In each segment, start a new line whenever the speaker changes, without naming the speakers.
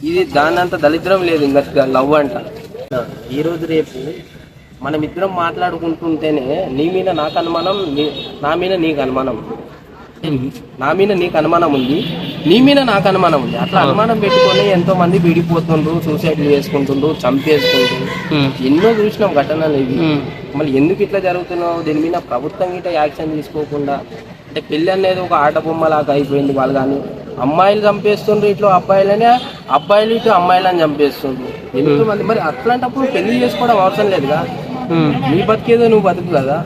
ఇది దానంత దరిద్రం లేదు ఇంకా లవ్ అంట. ఈరోజు రేపు మనం ఇద్దరం మాట్లాడుకుంటుంటేనే నీ మీద నాకు అనుమానం, నా మీద నీకు అనుమానం, నా మీద నీకు అనుమానం ఉంది, నీ మీద నాకు అనుమానం ఉంది. అట్లా అనుమానం పెట్టుకొని ఎంతో మంది విడిపోతుండ్రు, సూసైడ్లు చేసుకుంటుండ్రు, చంపేసుకుంటుండ్రు. ఎన్నో చూసినాం ఘటనలు ఇవి. మళ్ళీ ఎందుకు ఇట్లా జరుగుతున్నావు? దీని మీద ప్రభుత్వం గిట్ట యాక్షన్ తీసుకోకుండా, అంటే పెళ్ళి అనేది ఒక ఆట బొమ్మలాగా అయిపోయింది. వాళ్ళు కానీ అమ్మాయిలు చంపేస్తుండ్రు ఇట్లా అబ్బాయిలనే, అబ్బాయిలు ఇటు అమ్మాయిలని చంపేస్తుండ్రు. ఎంతో మంది. మరి అట్లాంటప్పుడు పెళ్లి చేసుకోవడం అవసరం లేదుగా. నీ బతికేదో నువ్వు బతుకు కదా,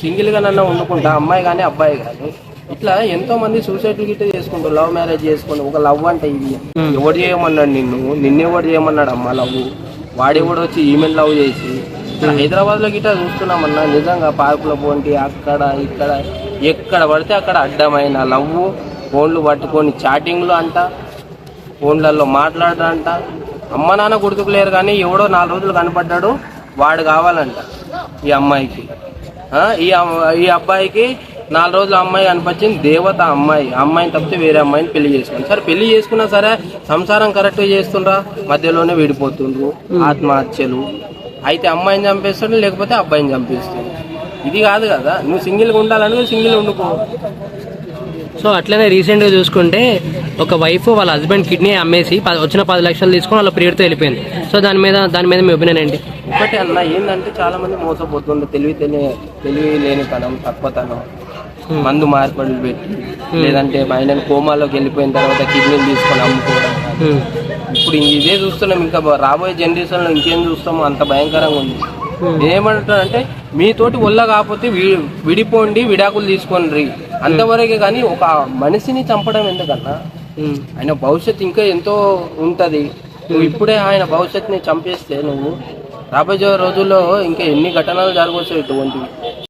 సింగిల్గా నన్ను వండుకుంటా, అమ్మాయి కానీ అబ్బాయి కానీ. ఇట్లా ఎంతో మంది సూసైడ్ గిట్ట చేసుకుంటారు, లవ్ మ్యారేజ్ చేసుకుంటారు. ఒక లవ్ అంటే ఇది ఎవడు చేయమన్నాడు? నిన్నెవడు చేయమన్నాడు అమ్మ లవ్? వాడెవడు వచ్చి ఈమెన్ లవ్ చేసి ఇక్కడ హైదరాబాద్లో గిట్ట చూస్తున్నామన్నా. నిజంగా పార్కులో పోంటి అక్కడ ఇక్కడ ఎక్కడ పడితే అక్కడ అడ్డమైన లవ్, ఫోన్లు పట్టుకొని చాటింగ్లు అంట, ఫోన్లలో మాట్లాడరంట. అమ్మ నాన్న గుర్తుకులేరు కానీ ఎవడో 4 రోజులు కనపడ్డాడు, వాడు కావాలంట ఈ అమ్మాయికి. ఈ అబ్బాయికి 4 రోజులు అమ్మాయి కనిపించింది, దేవత అమ్మాయి. అమ్మాయిని తప్పితే వేరే అమ్మాయిని పెళ్లి చేసుకుని. సరే పెళ్లి చేసుకున్నా సరే సంసారం కరెక్ట్గా చేస్తుండ్రా, మధ్యలోనే విడిపోతుండ్రు, ఆత్మహత్యలు. అయితే అమ్మాయిని చంపేస్తాడు, లేకపోతే అబ్బాయిని చంపేస్తాడు. ఇది కాదు కదా. నువ్వు సింగిల్గా ఉండాలని సింగిల్ ఉండుకో.
సో అట్లనే రీసెంట్గా చూసుకుంటే ఒక వైఫ్ వాళ్ళ హస్బెండ్ కిడ్నీ అమ్మేసి వచ్చిన 10 లక్షలు తీసుకొని వాళ్ళ ప్రియుడితో వెళ్ళిపోయింది. సో దాని మీద మీ ఒపీనియన్ ఏంటి?
ఒకటి అన్న ఏంటంటే చాలా మంది మోసపోతుంది. తెలివి లేనితనం, తక్కువతనం, మందు మార్పిడులు పెట్టి, లేదంటే ఆయనను కోమాలోకి వెళ్ళిపోయిన తర్వాత కిడ్నీలు తీసుకొని అమ్ముకోవడం. ఇప్పుడు ఇదే చూస్తున్నాం. ఇంకా రాబోయే జనరేషన్లో ఇంకేం చూస్తామో అంత భయంకరంగా ఉంది. నేనేమంటానంటే మీతోటి ఒళ్ళ కాకపోతే విడిపోండి, విడాకులు తీసుకోండి అంతవరకే. కానీ ఒక మనిషిని చంపడం ఎందుకన్నా? ఆయన భవిష్యత్తు ఇంకా ఎంతో ఉంటుంది. నువ్వు ఇప్పుడే ఆయన భవిష్యత్తుని చంపేస్తే నువ్వు రాబోయే రోజుల్లో ఇంకా ఎన్ని ఘటనలు జరగవచ్చు ఇటువంటివి.